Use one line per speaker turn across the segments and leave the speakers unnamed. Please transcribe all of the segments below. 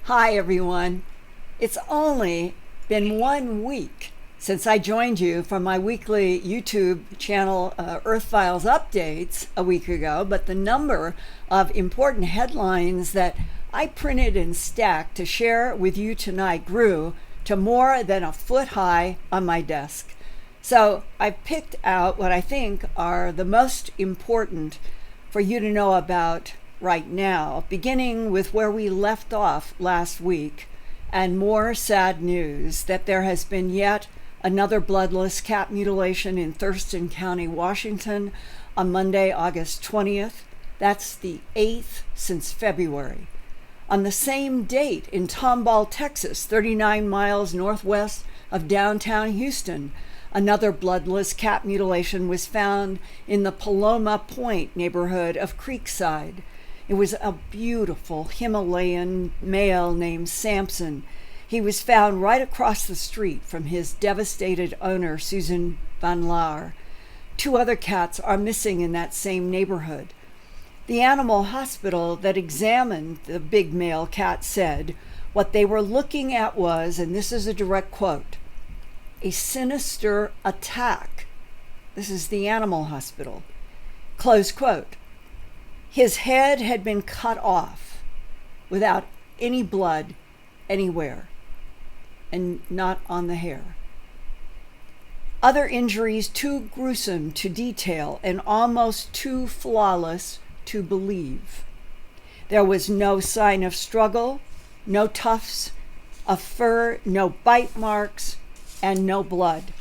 Hi, everyone. It's only been 1 week since I joined you for my weekly YouTube channel, Earthfiles updates a week ago, but the number of important headlines that I printed and stacked to share with you tonight grew to more than a foot high on my desk. So I've picked out what I think are the most important for you to know about right now, beginning with where we left off last week, and more sad news that there has been yet another bloodless cat mutilation in Thurston County, Washington on Monday, August 20th. That's the 8th since February. On the same date in Tomball, Texas, 39 miles northwest of downtown Houston, another bloodless cat mutilation was found in the Paloma Point neighborhood of Creekside. It was a beautiful Himalayan male named Samson. He was found right across the street from his devastated owner, Susan Van Laar. 2 other cats are missing in that same neighborhood. The animal hospital that examined the big male cat said what they were looking at was, and this is a direct quote, a sinister attack. This is the animal hospital. Close quote. His head had been cut off without any blood anywhere and not on the hair. Other injuries too gruesome to detail and almost too flawless to believe. There was no sign of struggle, no tufts of fur, no bite marks, and no blood.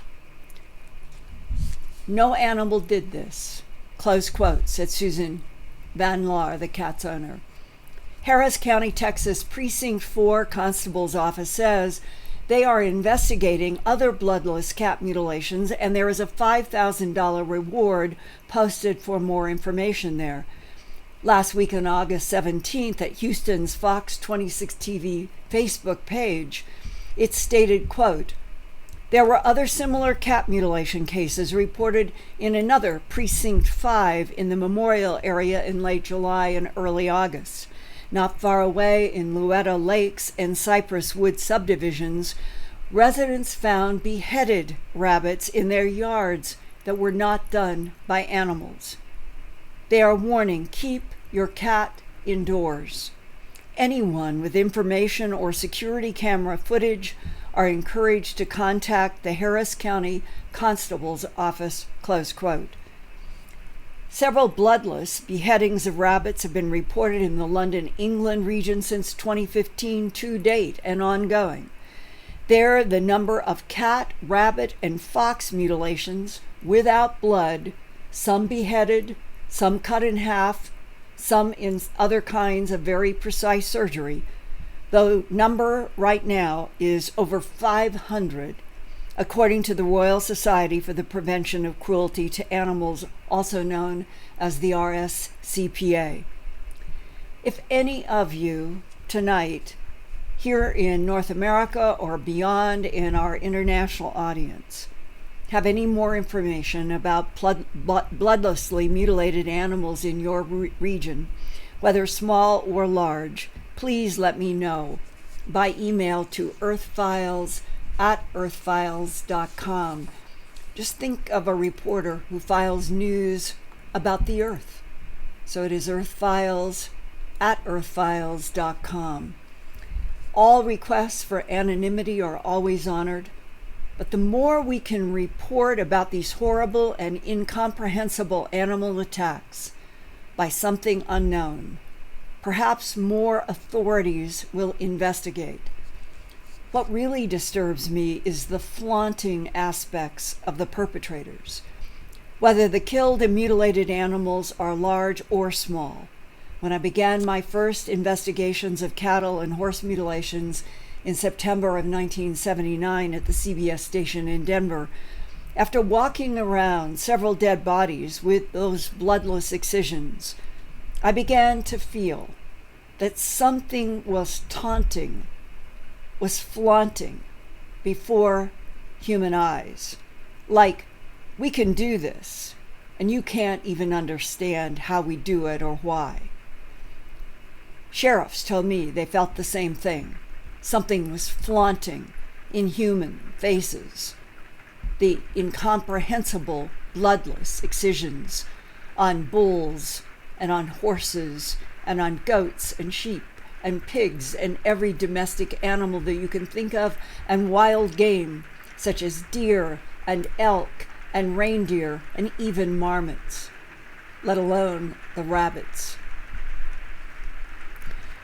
No animal did this. Close quote, said Susan Van Laar, the cat's owner. Harris County, Texas Precinct 4 Constable's Office says they are investigating other bloodless cat mutilations, and there is a $5,000 reward posted for more information there. Last week on August 17th at Houston's Fox 26 TV Facebook page, it stated, quote, there were other similar cat mutilation cases reported in another Precinct 5 in the Memorial area in late July and early August. Not far away in Luetta Lakes and Cypress Wood subdivisions, residents found beheaded rabbits in their yards that were not done by animals. They are warning, keep your cat indoors. Anyone with information or security camera footage are encouraged to contact the Harris County Constable's Office, close quote. Several bloodless beheadings of rabbits have been reported in the London, England region since 2015 to date and ongoing. There, the number of cat, rabbit, and fox mutilations without blood, some beheaded, some cut in half, some in other kinds of very precise surgery, the number right now is over 500, according to the Royal Society for the Prevention of Cruelty to Animals, also known as the RSCPA. If any of you tonight, here in North America or beyond in our international audience, have any more information about bloodlessly mutilated animals in your region, whether small or large, please let me know by email to earthfiles@earthfiles.com. Just think of a reporter who files news about the earth. So it is earthfiles@earthfiles.com. All requests for anonymity are always honored, but the more we can report about these horrible and incomprehensible animal attacks by something unknown, perhaps more authorities will investigate. What really disturbs me is the flaunting aspects of the perpetrators. Whether the killed and mutilated animals are large or small. When I began my first investigations of cattle and horse mutilations in September of 1979 at the CBS station in Denver, after walking around several dead bodies with those bloodless excisions, I began to feel that something was taunting, was flaunting before human eyes. Like, we can do this, and you can't even understand how we do it or why. Sheriffs told me they felt the same thing. Something was flaunting in human faces. The incomprehensible, bloodless excisions on bulls and on horses and on goats and sheep and pigs and every domestic animal that you can think of, and wild game such as deer and elk and reindeer and even marmots, let alone the rabbits.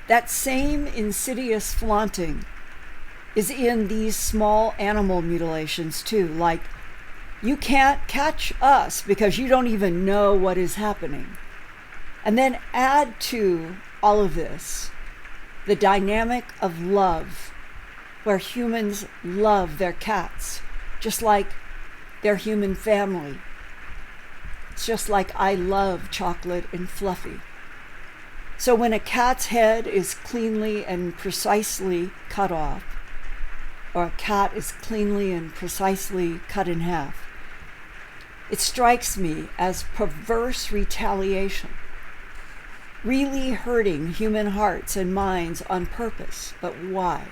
That same insidious flaunting is in these small animal mutilations too, like, you can't catch us because you don't even know what is happening. And then add to all of this the dynamic of love, where humans love their cats just like their human family. It's just like I love chocolate and Fluffy. So when a cat's head is cleanly and precisely cut off, or a cat is cleanly and precisely cut in half, it strikes me as perverse retaliation, really hurting human hearts and minds on purpose. But why?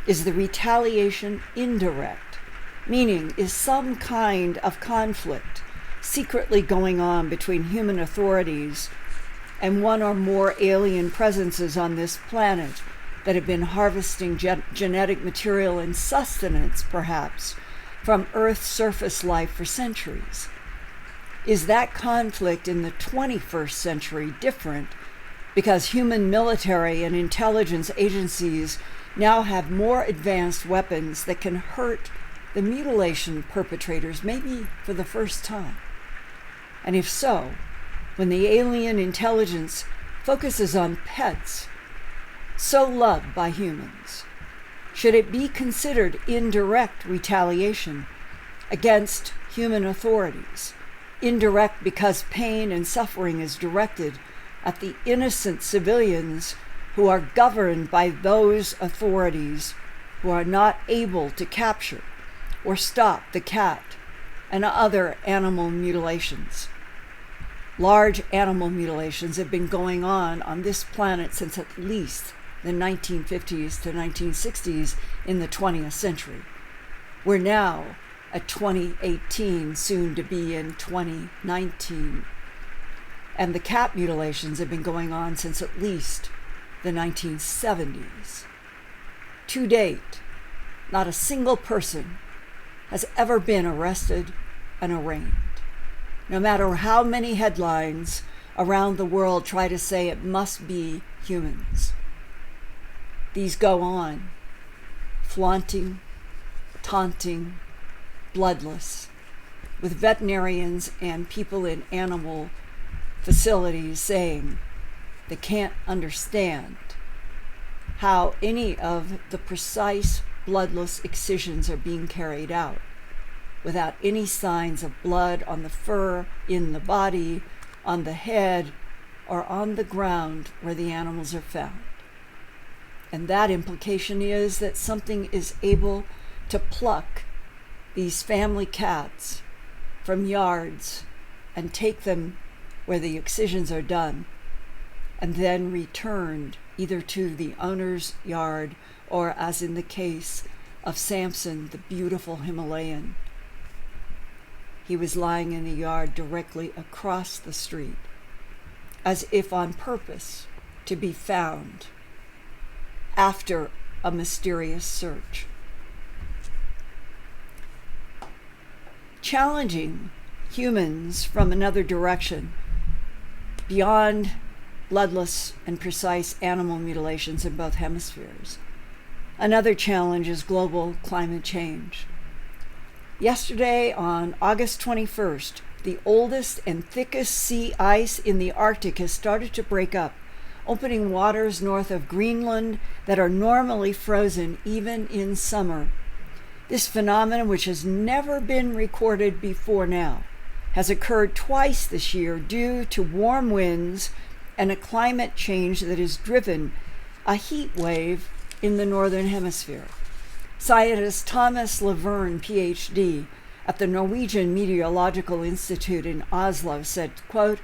Is the retaliation indirect? Meaning, is some kind of conflict secretly going on between human authorities and one or more alien presences on this planet that have been harvesting genetic material and sustenance, perhaps, from Earth's surface life for centuries? Is that conflict in the 21st century different because human military and intelligence agencies now have more advanced weapons that can hurt the mutilation perpetrators, maybe for the first time? And if so, when the alien intelligence focuses on pets so loved by humans, should it be considered indirect retaliation against human authorities? Indirect because pain and suffering is directed at the innocent civilians who are governed by those authorities who are not able to capture or stop the cat and other animal mutilations. Large animal mutilations have been going on this planet since at least the 1950s to 1960s in the 20th century. We're now at 2018, soon to be in 2019. And the cat mutilations have been going on since at least the 1970s. To date, not a single person has ever been arrested and arraigned. No matter how many headlines around the world try to say it must be humans. These go on, flaunting, taunting, bloodless, with veterinarians and people in animal facilities saying they can't understand how any of the precise bloodless excisions are being carried out without any signs of blood on the fur, in the body, on the head, or on the ground where the animals are found. And that implication is that something is able to pluck these family cats from yards and take them where the excisions are done, and then returned either to the owner's yard or, as in the case of Samson, the beautiful Himalayan. He was lying in the yard directly across the street, as if on purpose to be found after a mysterious search. Challenging humans from another direction, beyond bloodless and precise animal mutilations in both hemispheres. Another challenge is global climate change. Yesterday, on August 21st, the oldest and thickest sea ice in the Arctic has started to break up, opening waters north of Greenland that are normally frozen even in summer. This phenomenon, which has never been recorded before now, has occurred twice this year due to warm winds and a climate change that has driven a heat wave in the northern hemisphere. Scientist Thomas Laverne, PhD, at the Norwegian Meteorological Institute in Oslo said, quote,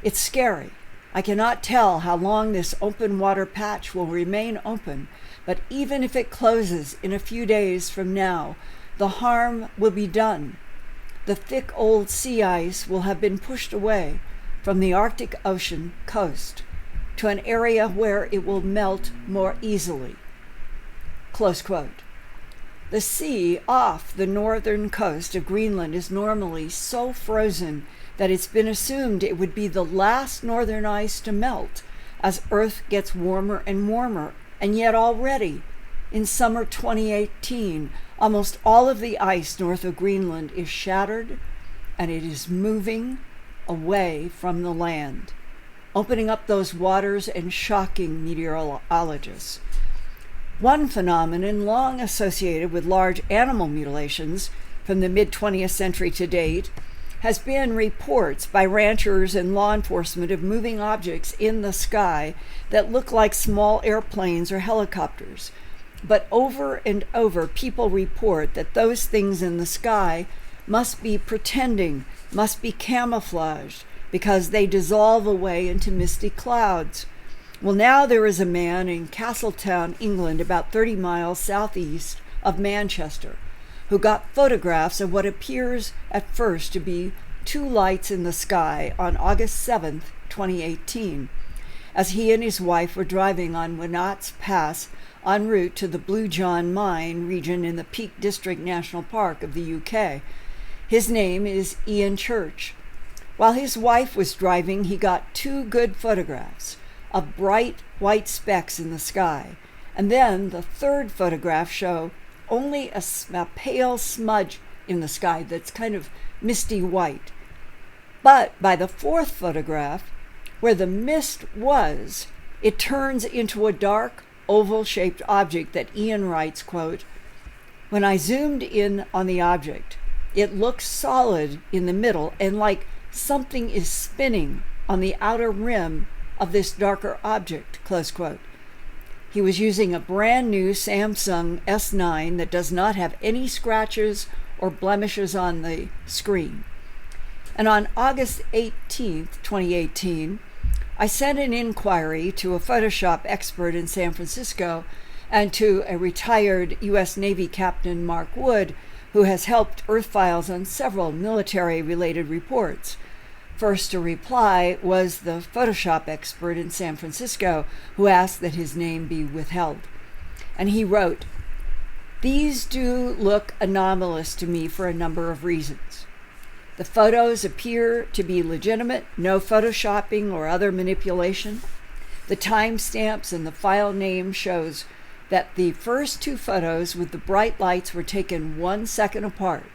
"It's scary. I cannot tell how long this open water patch will remain open, but even if it closes in a few days from now, the harm will be done. The thick old sea ice will have been pushed away from the Arctic Ocean coast to an area where it will melt more easily. Close quote. The sea off the northern coast of Greenland is normally so frozen that it's been assumed it would be the last northern ice to melt as Earth gets warmer and warmer. And yet already, in summer 2018, almost all of the ice north of Greenland is shattered and it is moving away from the land, opening up those waters and shocking meteorologists. One phenomenon long associated with large animal mutilations from the mid-20th century to date has been reports by ranchers and law enforcement of moving objects in the sky that look like small airplanes or helicopters. But over and over, people report that those things in the sky must be pretending, must be camouflaged, because they dissolve away into misty clouds. Well, now there is a man in Castletown, England, about 30 miles southeast of Manchester, who got photographs of what appears at first to be two lights in the sky on August 7th, 2018, as he and his wife were driving on Wenat's Pass en route to the Blue John Mine region in the Peak District National Park of the UK. His name is Ian Church. While his wife was driving, he got two good photographs of bright white specks in the sky, and then the third photograph show only a pale smudge in the sky that's kind of misty white. But by the fourth photograph, where the mist was, it turns into a dark, oval-shaped object that Ian writes, quote, "When I zoomed in on the object, it looks solid in the middle and like something is spinning on the outer rim of this darker object," close quote. He was using a brand new Samsung S9 that does not have any scratches or blemishes on the screen. And on August 18th, 2018, I sent an inquiry to a Photoshop expert in San Francisco and to a retired U.S. Navy Captain Mark Wood, who has helped Earthfiles on several military-related reports. First to reply was the Photoshop expert in San Francisco, who asked that his name be withheld. And he wrote, "These do look anomalous to me for a number of reasons. The photos appear to be legitimate, no photoshopping or other manipulation. The timestamps and the file name shows that the first two photos with the bright lights were taken 1 second apart.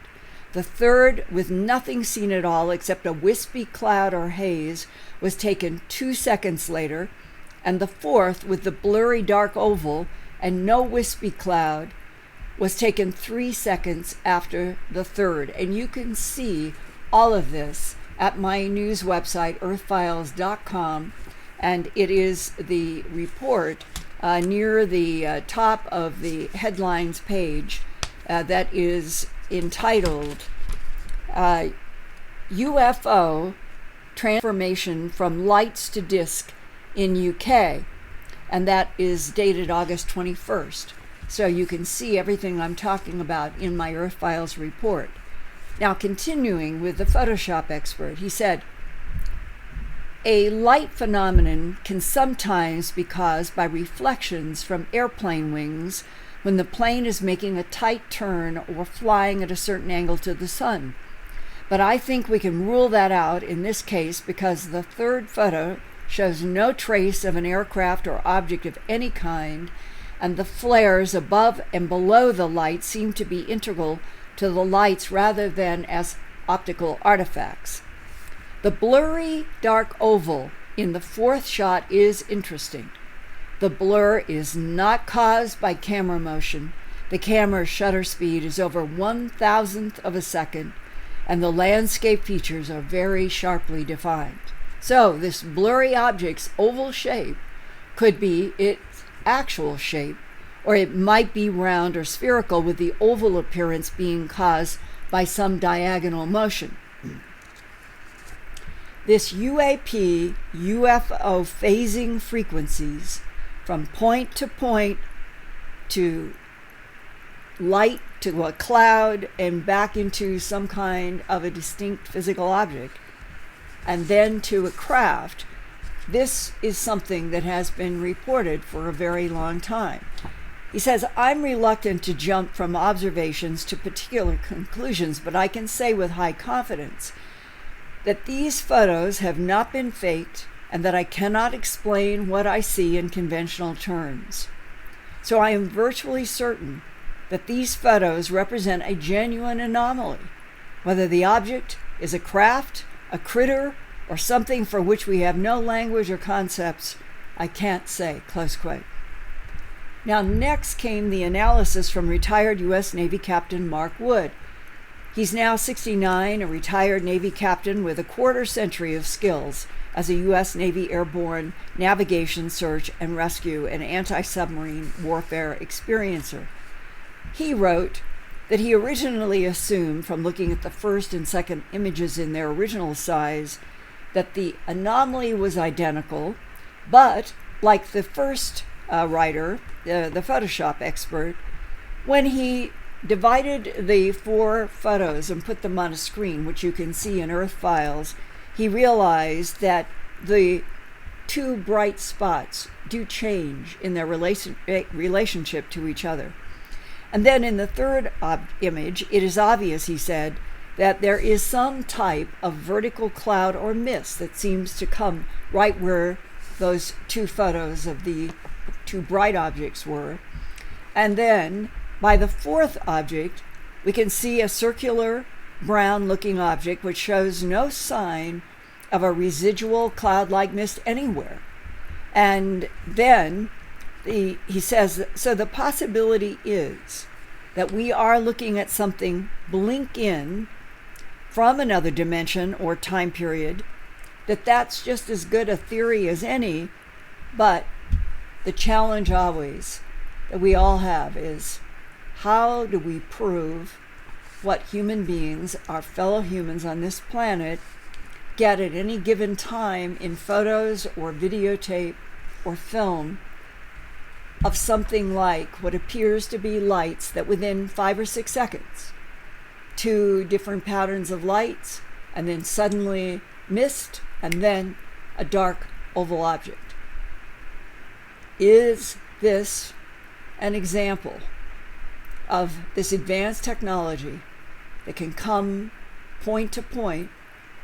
The third, with nothing seen at all except a wispy cloud or haze, was taken 2 seconds later, and the fourth, with the blurry dark oval and no wispy cloud, was taken 3 seconds after the third." And you can see all of this at my news website, earthfiles.com, and it is the report near the top of the headlines page that is entitled UFO Transformation from Lights to Disk in UK, and that is dated August 21st. So you can see everything I'm talking about in my Earthfiles report. Now, continuing with the Photoshop expert, he said, "A light phenomenon can sometimes be caused by reflections from airplane wings when the plane is making a tight turn or flying at a certain angle to the sun. But I think we can rule that out in this case because the third photo shows no trace of an aircraft or object of any kind, and the flares above and below the light seem to be integral to the lights rather than as optical artifacts. The blurry dark oval in the fourth shot is interesting. The blur is not caused by camera motion. The camera's shutter speed is over 1,000th of a second, and the landscape features are very sharply defined. So this blurry object's oval shape could be its actual shape, or it might be round or spherical, with the oval appearance being caused by some diagonal motion. this UAP UFO phasing frequencies from point to light to a cloud and back into some kind of a distinct physical object and then to a craft, this is something that has been reported for a very long time. He says, I'm reluctant to jump from observations to particular conclusions, but I can say with high confidence that these photos have not been faked and that I cannot explain what I see in conventional terms. So I am virtually certain that these photos represent a genuine anomaly. Whether the object is a craft, a critter, or something for which we have no language or concepts, I can't say, close quote. Now, next came the analysis from retired U.S. Navy Captain Mark Wood. He's now 69, a retired Navy captain with a quarter century of skills as a U.S. Navy airborne navigation, search and rescue, and anti-submarine warfare experiencer. He wrote that he originally assumed, from looking at the first and second images in their original size, that the anomaly was identical, but like the first writer, the Photoshop expert, when he divided the 4 photos and put them on a screen, which you can see in Earthfiles, he realized that the 2 bright spots do change in their relationship to each other. And then in the third image, it is obvious, he said, that there is some type of vertical cloud or mist that seems to come right where those 2 photos of the 2 bright objects were. And then by the 4th object, we can see a circular brown-looking object which shows no sign of a residual cloud-like mist anywhere. And then he says, so the possibility is that we are looking at something blink in from another dimension or time period, that's just as good a theory as any, but the challenge always that we all have is, how do we prove what human beings, our fellow humans on this planet, get at any given time in photos or videotape or film of something like what appears to be lights that within 5 or 6 seconds, 2 different patterns of lights, and then suddenly mist, and then a dark oval object. Is this an example of this advanced technology that can come point to point,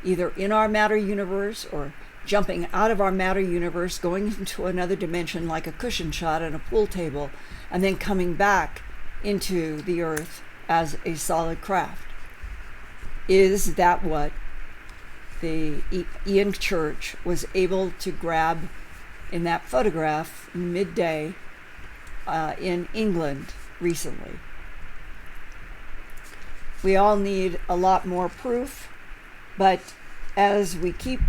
either in our matter universe or jumping out of our matter universe, going into another dimension like a cushion shot on a pool table, and then coming back into the earth as a solid craft? Is that what the Ian Church was able to grab in that photograph midday in England recently? We all need a lot more proof, but as we keep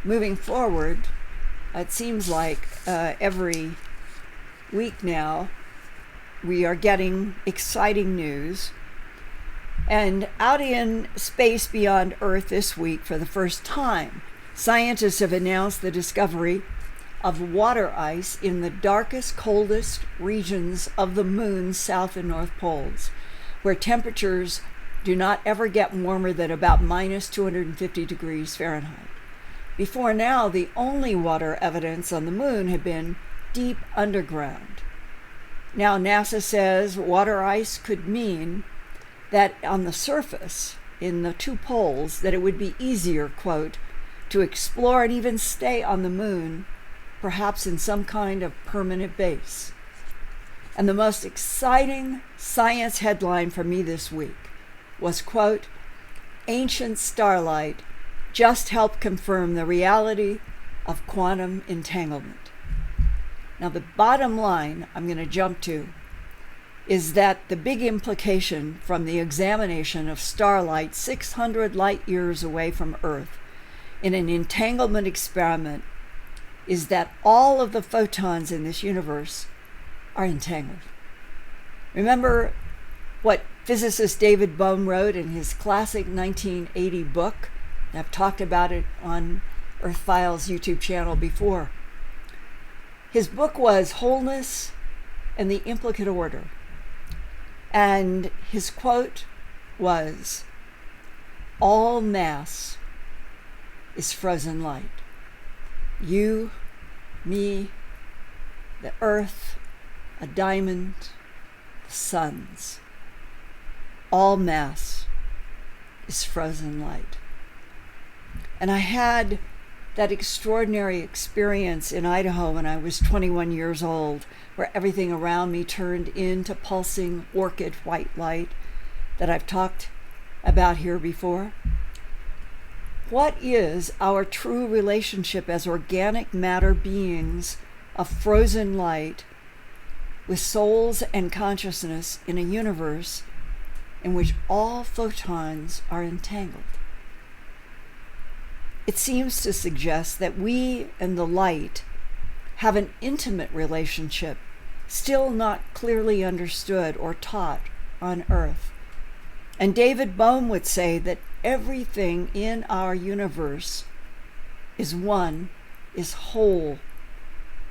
moving forward, it seems like every week now we are getting exciting news. And out in space beyond Earth this week, for the first time, scientists have announced the discovery of water ice in the darkest, coldest regions of the moon's south and north poles, where temperatures do not ever get warmer than about minus 250 degrees Fahrenheit. Before now, the only water evidence on the moon had been deep underground. Now NASA says water ice could mean that on the surface, in the 2 poles, that it would be easier, quote, to explore and even stay on the moon, perhaps in some kind of permanent base. And the most exciting science headline for me this week was, quote, ancient starlight just helped confirm the reality of quantum entanglement. Now, the bottom line I'm going to jump to is that the big implication from the examination of starlight 600 light years away from Earth in an entanglement experiment is that all of the photons in this universe are entangled. Remember what physicist David Bohm wrote in his classic 1980 book, I've talked about it on Earthfiles YouTube channel before. His book was Wholeness and the Implicate Order. And his quote was, "All mass is frozen light. You, me, the earth, a diamond, the suns. All mass is frozen light." And I had that extraordinary experience in Idaho when I was 21 years old, where everything around me turned into pulsing orchid white light that I've talked about here before. What is our true relationship as organic matter beings of frozen light with souls and consciousness in a universe in which all photons are entangled? It seems to suggest that we and the light have an intimate relationship, still not clearly understood or taught on Earth. And David Bohm would say that everything in our universe is one, is whole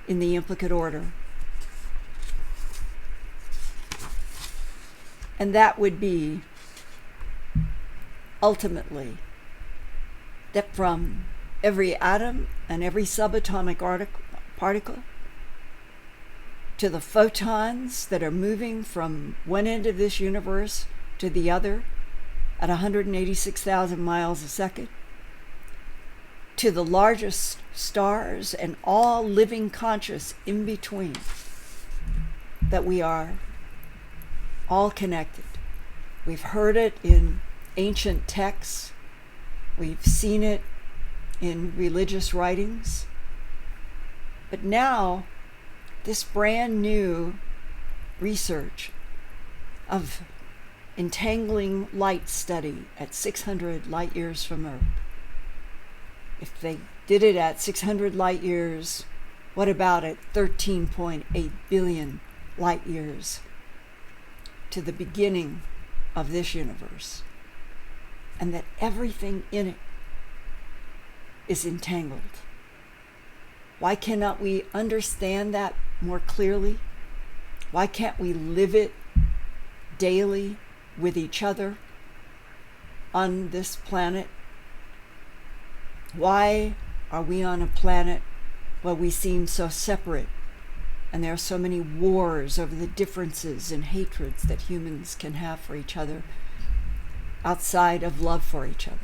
in the implicate order. And that would be ultimately that from every atom and every subatomic particle to the photons that are moving from one end of this universe to the other at 186,000 miles a second, to the largest stars and all living conscious in between, that we are all connected. We've heard it in ancient texts. We've seen it in religious writings. But now, this brand new research of entangling light study at 600 light years from Earth. If they did it at 600 light years, what about at 13.8 billion light years to the beginning of this universe? And that everything in it is entangled. Why cannot we understand that more clearly? Why can't we live it daily with each other on this planet? Why are we on a planet where we seem so separate and there are so many wars over the differences and hatreds that humans can have for each other outside of love for each other?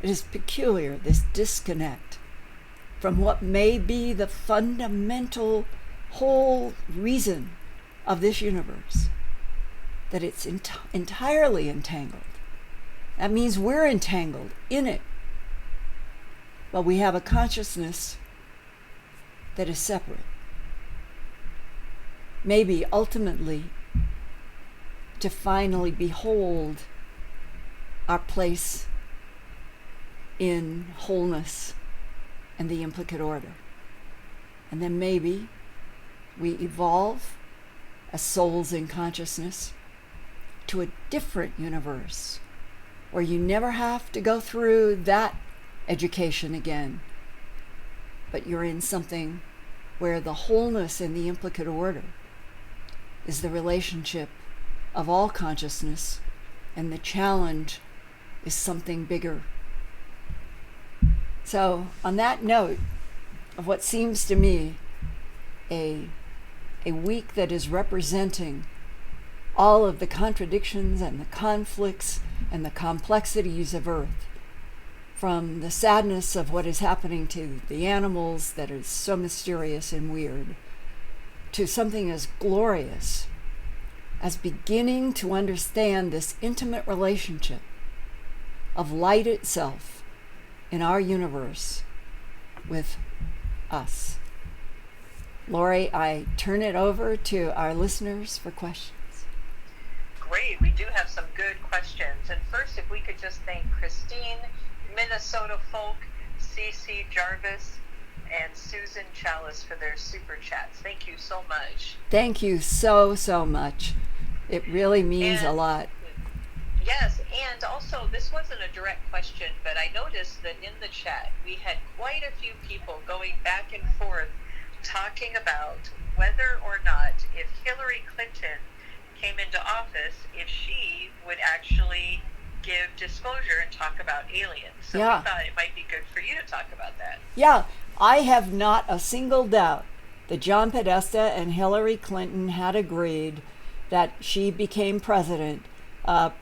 It is peculiar, this disconnect from what may be the fundamental whole reason of this universe, that it's entirely entangled. That means we're entangled in it, but we have a consciousness that is separate. Maybe ultimately to finally behold our place in wholeness and the implicate order. And then maybe we evolve as souls in consciousness to a different universe where you never have to go through that education again, but you're in something where the wholeness and the implicate order is the relationship of all consciousness, and the challenge is something bigger. So on that note of what seems to me a week that is representing all of the contradictions and the conflicts and the complexities of Earth, from the sadness of what is happening to the animals that is so mysterious and weird, to something as glorious as beginning to understand this intimate relationship of light itself in our universe with us. Lori, I turn it over to our listeners for questions.
Great, we do have some good questions. And first, if we could just thank Christine, Minnesota Folk, CC Jarvis, and Susan Chalice for their super chats. Thank you so much.
Thank you so much. It really means a lot.
Yes, and also this wasn't a direct question, but I noticed that in the chat we had quite a few people going back and forth talking about whether or not, if Hillary Clinton came into office, if she would actually give disclosure and talk about aliens. So
Yeah.
we thought it might be good for you to talk about that.
Yeah, I have not a single doubt that John Podesta and Hillary Clinton had agreed that she became president,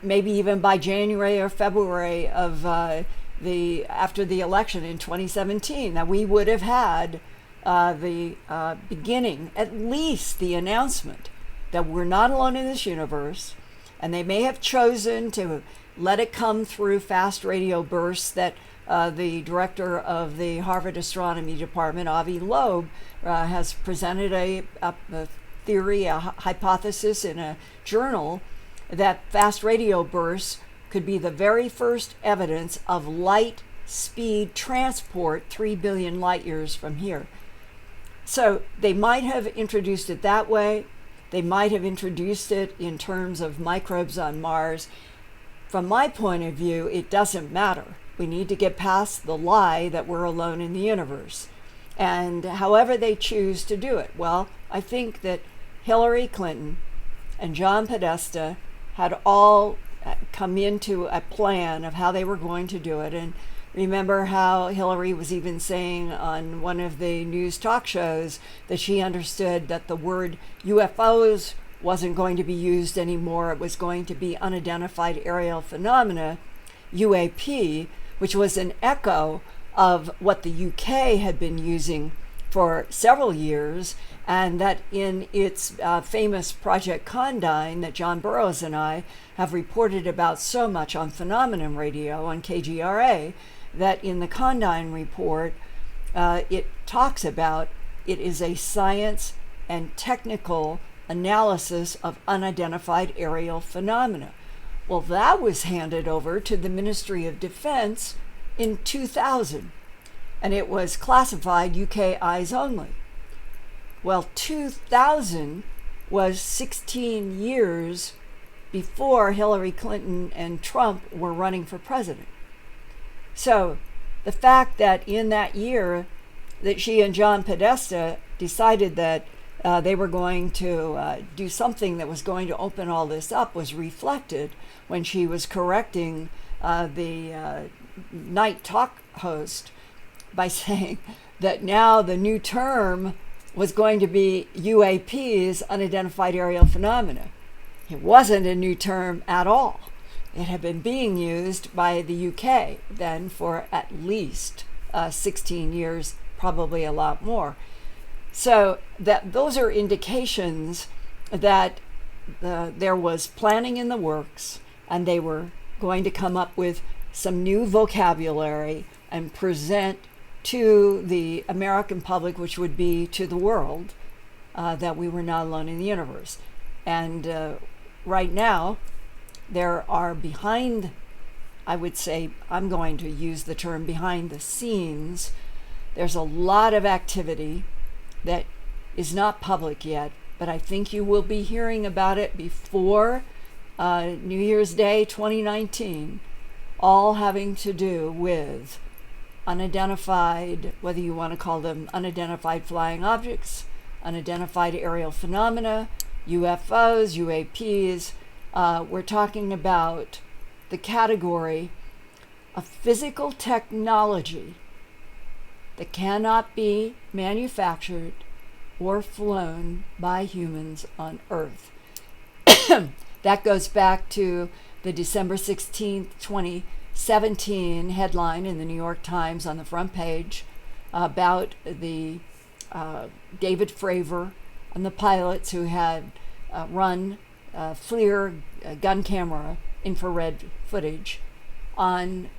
maybe even by January or February of after the election in 2017, that we would have had the beginning, at least the announcement that we're not alone in this universe, and they may have chosen to let it come through fast radio bursts that the director of the Harvard Astronomy Department, Avi Loeb, has presented a theory, a hypothesis in a journal that fast radio bursts could be the very first evidence of light speed transport 3 billion light years from here. So they might have introduced it that way. They might have introduced it in terms of microbes on Mars. From my point of view, it doesn't matter. We need to get past the lie that we're alone in the universe. And however they choose to do it, well, I think that Hillary Clinton and John Podesta had all come into a plan of how they were going to do it. And remember how Hillary was even saying on one of the news talk shows that she understood that the word UFOs wasn't going to be used anymore. It was going to be unidentified aerial phenomena, UAP, which was an echo of what the UK had been using for several years, and that in its famous Project Condign that John Burroughs and I have reported about so much on Phenomenon Radio on KGRA, that in the Condign report, it talks about it is a science and technical analysis of unidentified aerial phenomena. Well, that was handed over to the Ministry of Defense in 2000, and it was classified UK eyes only. Well, 2000 was 16 years before Hillary Clinton and Trump were running for president. So the fact that in that year that she and John Podesta decided that they were going to do something that was going to open all this up was reflected when she was correcting the night talk host by saying that now the new term was going to be UAPs, unidentified aerial phenomena. It wasn't a new term at all. It had been being used by the UK then for at least 16 years, probably a lot more. So that those are indications that there was planning in the works, and they were going to come up with some new vocabulary and present to the American public, which would be to the world, that we were not alone in the universe. And right now, there are behind, I would say, I'm going to use the term behind the scenes, there's a lot of activity that is not public yet, but I think you will be hearing about it before New Year's Day 2019, all having to do with unidentified, whether you want to call them unidentified flying objects, unidentified aerial phenomena, UFOs, UAPs. We're talking about the category of physical technology that cannot be manufactured or flown by humans on Earth. That goes back to the December 16th, 2017 headline in the New York Times on the front page about the David Fravor and the pilots who had run FLIR gun camera infrared footage on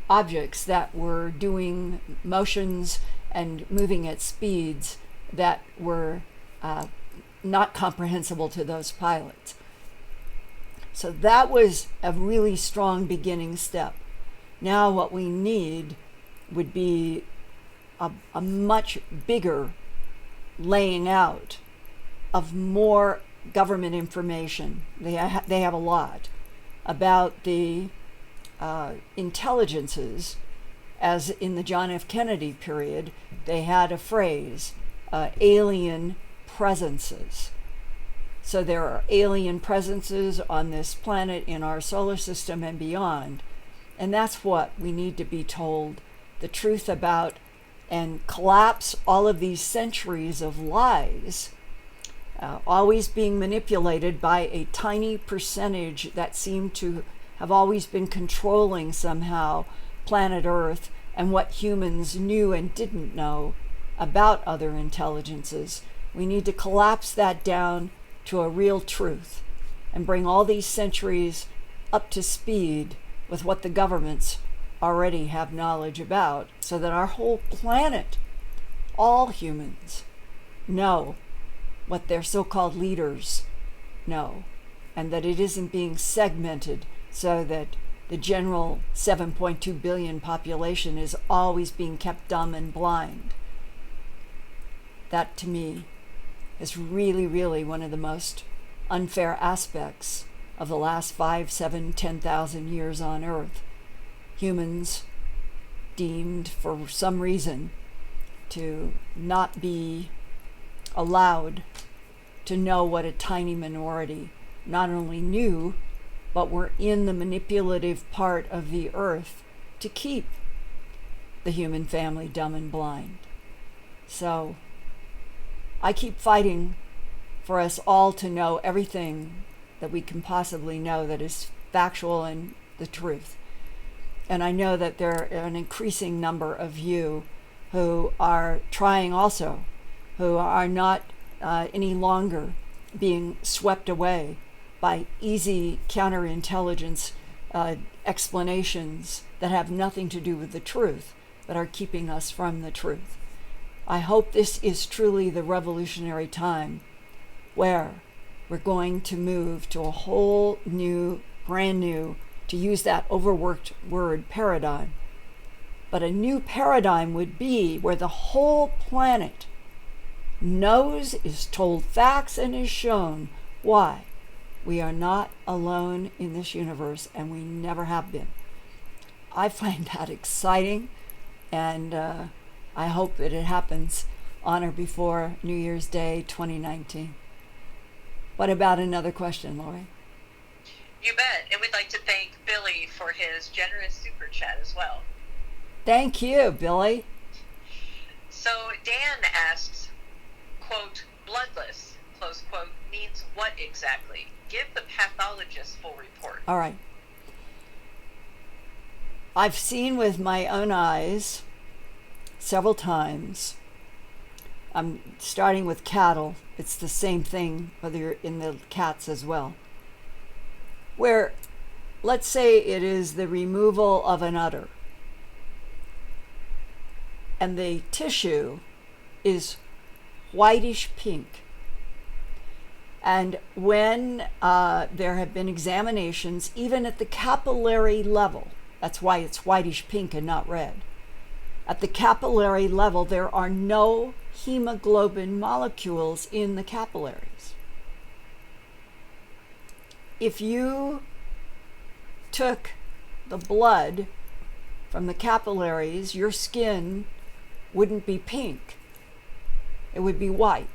objects that were doing motions and moving at speeds that were not comprehensible to those pilots. So that was a really strong beginning step. Now what we need would be a much bigger laying out of more government information. They have a lot. about the intelligences, as in the John F. Kennedy period, they had a phrase, alien presences. So there are alien presences on this planet, in our solar system and beyond. And that's what we need to be told the truth about, and collapse all of these centuries of lies, always being manipulated by a tiny percentage that seem to have always been controlling somehow planet Earth and what humans knew and didn't know about other intelligences. We need to collapse that down to a real truth and bring all these centuries up to speed with what the governments already have knowledge about, so that our whole planet, all humans, know what their so-called leaders know, and that it isn't being segmented so that the general 7.2 billion population is always being kept dumb and blind. That, to me, is really, really one of the most unfair aspects of the last 5, 7, 10,000 years on Earth. Humans deemed, for some reason, to not be allowed to know what a tiny minority not only knew, but were in the manipulative part of the Earth to keep the human family dumb and blind. So I keep fighting for us all to know everything that we can possibly know that is factual and the truth. And I know that there are an increasing number of you who are trying also, who are not any longer being swept away by easy counterintelligence explanations that have nothing to do with the truth, but are keeping us from the truth. I hope this is truly the revolutionary time where we're going to move to a whole new, brand new, to use that overworked word, paradigm. But a new paradigm would be where the whole planet knows, is told facts, and is shown why we are not alone in this universe, and we never have been. I find that exciting, and I hope that it happens on or before New Year's Day 2019. What about another question, Lori?
You bet. And we'd like to thank Billy for his generous super chat as well.
Thank you, Billy.
So Dan asks, quote, bloodless, close quote, means what exactly? Give the pathologist full report.
All right. I've seen with my own eyes several times. I'm starting with cattle. It's the same thing, whether you're in the cats as well. Where, let's say it is the removal of an udder, and the tissue is whitish pink. And when there have been examinations, even at the capillary level, that's why it's whitish pink and not red. At the capillary level, there are no hemoglobin molecules in the capillaries. If you took the blood from the capillaries, your skin wouldn't be pink. It would be white.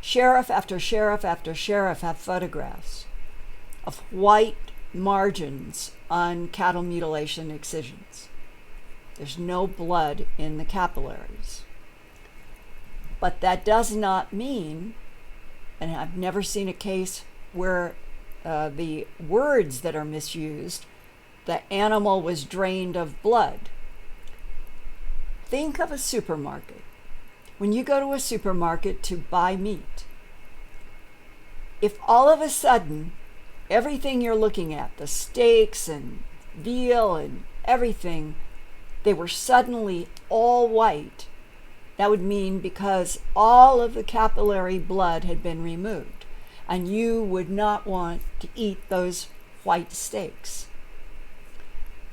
Sheriff after sheriff after sheriff have photographs of white margins on cattle mutilation excisions. There's no blood in the capillaries. But that does not mean, and I've never seen a case where the words that are misused, the animal was drained of blood. Think of a supermarket. When you go to a supermarket to buy meat, if all of a sudden everything you're looking at, the steaks and veal and everything, they were suddenly all white, that would mean because all of the capillary blood had been removed, and you would not want to eat those white steaks.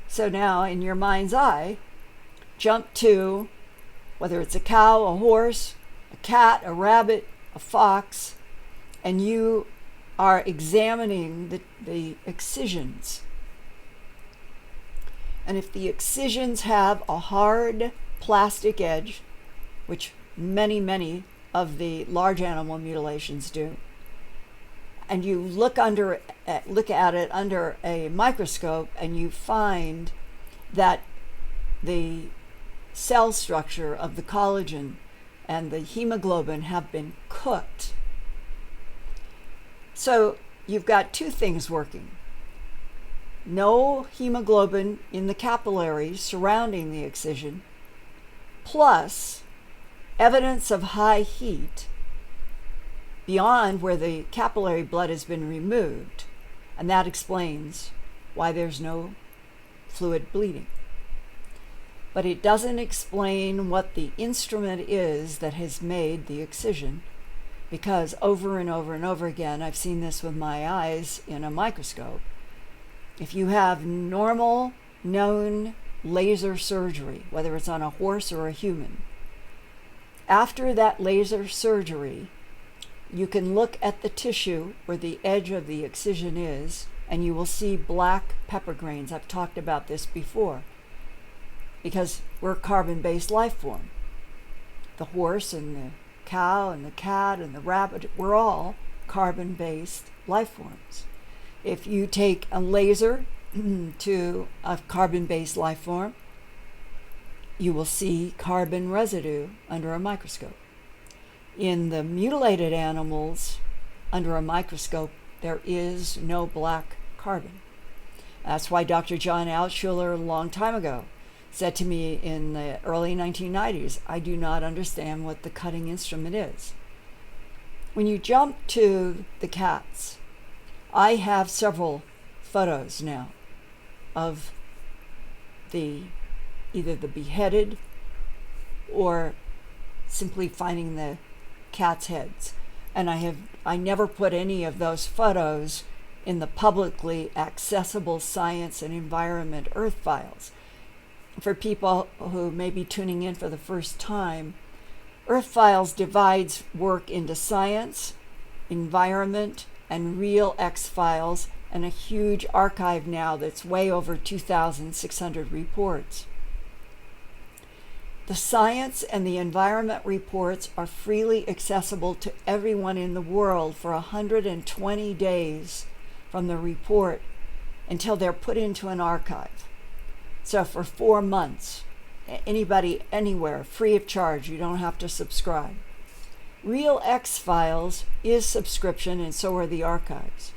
So now, in your mind's eye, jump to whether it's a cow, a horse, a cat, a rabbit, a fox, and you are examining the excisions. And if the excisions have a hard plastic edge, which many of the large animal mutilations do, and you look at it under a microscope, and you find that the cell structure of the collagen and the hemoglobin have been cooked. So you've got two things working. No hemoglobin in the capillaries surrounding the excision, plus evidence of high heat beyond where the capillary blood has been removed, and that explains why there's no fluid bleeding. But it doesn't explain what the instrument is that has made the excision, because over and over again, I've seen this with my eyes in a microscope. If you have normal, known laser surgery, whether it's on a horse or a human, after that laser surgery, you can look at the tissue where the edge of the excision is, and you will see black pepper grains. I've talked about this before, because we're a carbon-based life form. The horse and the cow and the cat and the rabbit, we're all carbon-based life forms. If you take a laser to a carbon-based life form, you will see carbon residue under a microscope. In the mutilated animals, under a microscope, there is no black carbon. That's why Dr. John Altshuler, a long time ago, said to me in the early 1990s, I do not understand what the cutting instrument is. When you jump to the cats, I have several photos now of either the beheaded or simply finding the cats' heads. And I never put any of those photos in the publicly accessible Science and Environment Earthfiles. For people who may be tuning in for the first time, Earthfiles divides work into science, environment, and real X-Files, and a huge archive now that's way over 2,600 reports. The science and the environment reports are freely accessible to everyone in the world for 120 days from the report until they're put into an archive. So for 4 months, anybody, anywhere, free of charge, you don't have to subscribe. Real X-Files is subscription, and so are the archives.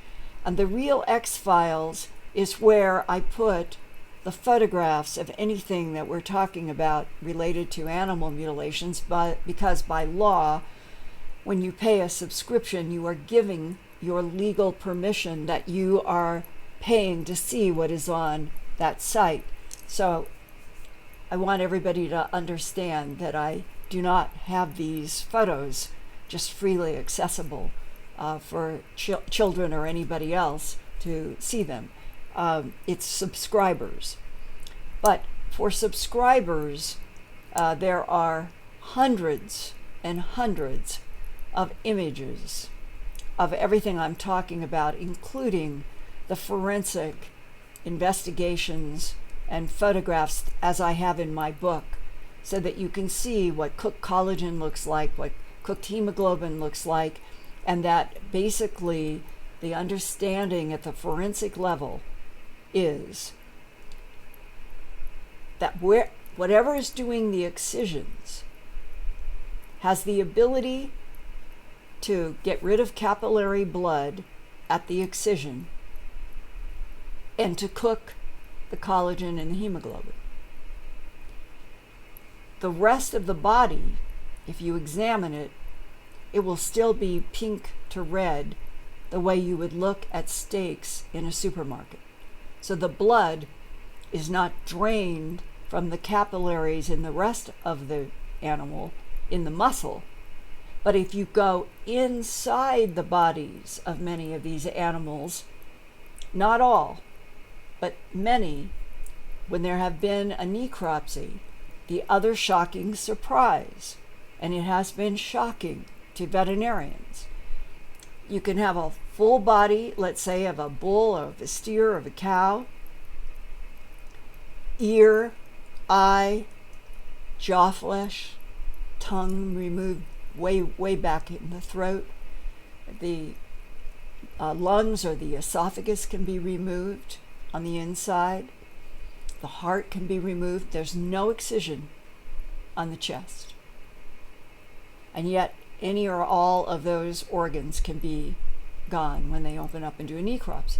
And the Real X-Files is where I put the photographs of anything that we're talking about related to animal mutilations, because by law, when you pay a subscription, you are giving your legal permission that you are paying to see what is on that site. So I want everybody to understand that I do not have these photos just freely accessible for children or anybody else to see them. It's subscribers. But for subscribers, there are hundreds and hundreds of images of everything I'm talking about, including the forensic investigations and photographs as I have in my book, so that you can see what cooked collagen looks like, what cooked hemoglobin looks like, and that basically the understanding at the forensic level is that whatever is doing the excisions has the ability to get rid of capillary blood at the excision and to cook the collagen and the hemoglobin. The rest of the body, if you examine it, it will still be pink to red, the way you would look at steaks in a supermarket. So the blood is not drained from the capillaries in the rest of the animal, in the muscle. But if you go inside the bodies of many of these animals, not all, but many, when there have been a necropsy, the other shocking surprise, and it has been shocking to veterinarians, You can have a full body, let's say, of a bull or of a steer or of a cow, ear, eye, jaw flesh, tongue removed way back in the throat. The lungs or the esophagus can be removed on the inside. The heart can be removed. There's no excision on the chest. And yet, any or all of those organs can be gone when they open up and do a necropsy.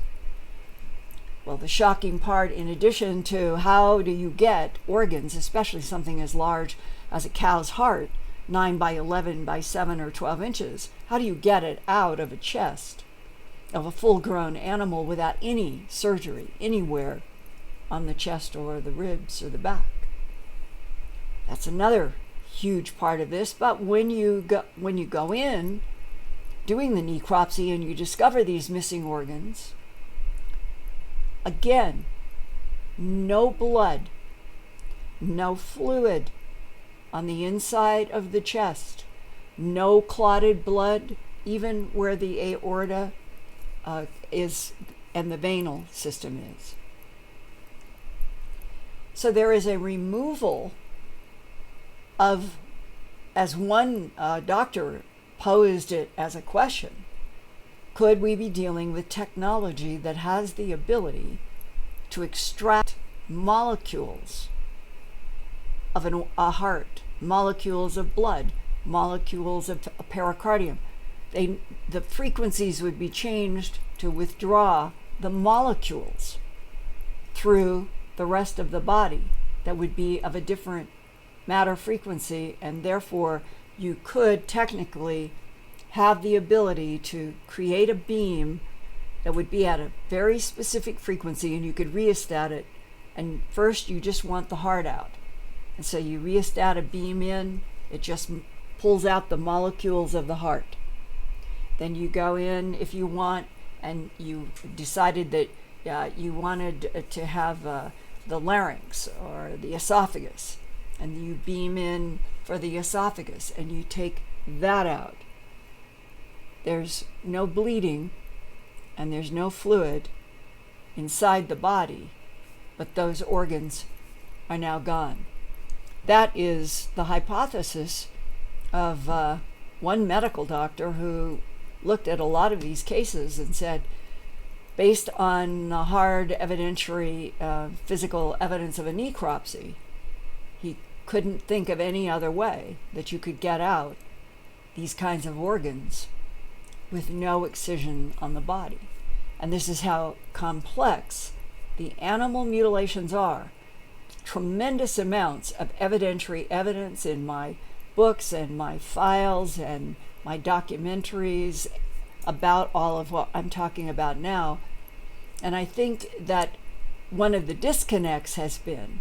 Well, the shocking part, in addition to how do you get organs, especially something as large as a cow's heart, 9 by 11 by 7 or 12 inches, how do you get it out of a chest of a full-grown animal without any surgery anywhere on the chest or the ribs or the back? That's another huge part of this. But when you go in doing the necropsy and you discover these missing organs, again, no blood, no fluid on the inside of the chest, no clotted blood, even where the aorta is and the venal system is. So there is a removal of, as one doctor posed it as a question, could we be dealing with technology that has the ability to extract molecules of a heart, molecules of blood, molecules of a pericardium? The frequencies would be changed to withdraw the molecules through the rest of the body that would be of a different matter frequency, and therefore you could technically have the ability to create a beam that would be at a very specific frequency, and you could rheostat it. And first you just want the heart out, and so you rheostat a beam in, it just pulls out the molecules of the heart. Then you go in if you want, and you decided that you wanted to have the larynx or the esophagus, and you beam in for the esophagus and you take that out. There's no bleeding and there's no fluid inside the body, but those organs are now gone. That is the hypothesis of one medical doctor who looked at a lot of these cases and said, based on the hard evidentiary physical evidence of a necropsy, he couldn't think of any other way that you could get out these kinds of organs with no excision on the body. And this is how complex the animal mutilations are. Tremendous amounts of evidentiary evidence in my books and my files and my documentaries about all of what I'm talking about now. And I think that one of the disconnects has been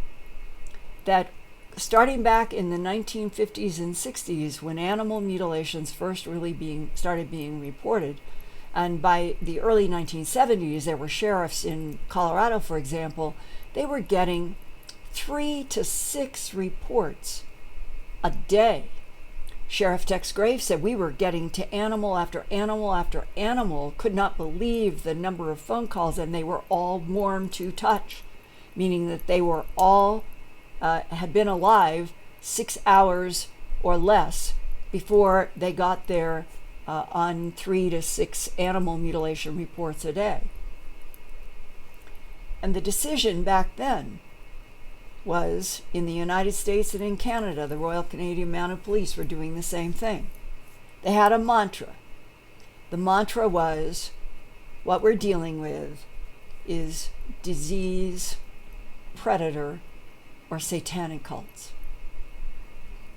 that starting back in the 1950s and 60s, when animal mutilations first really started being reported, and by the early 1970s, there were sheriffs in Colorado, for example, they were getting 3 to 6 reports a day. Sheriff Tex Graves said we were getting to animal after animal after animal, could not believe the number of phone calls, and they were all warm to touch, meaning that they were all had been alive 6 hours or less before they got there on 3 to 6 animal mutilation reports a day. And the decision back then was, in the United States and in Canada, the Royal Canadian Mounted Police were doing the same thing. They had a mantra. The mantra was, what we're dealing with is disease, predator, or satanic cults.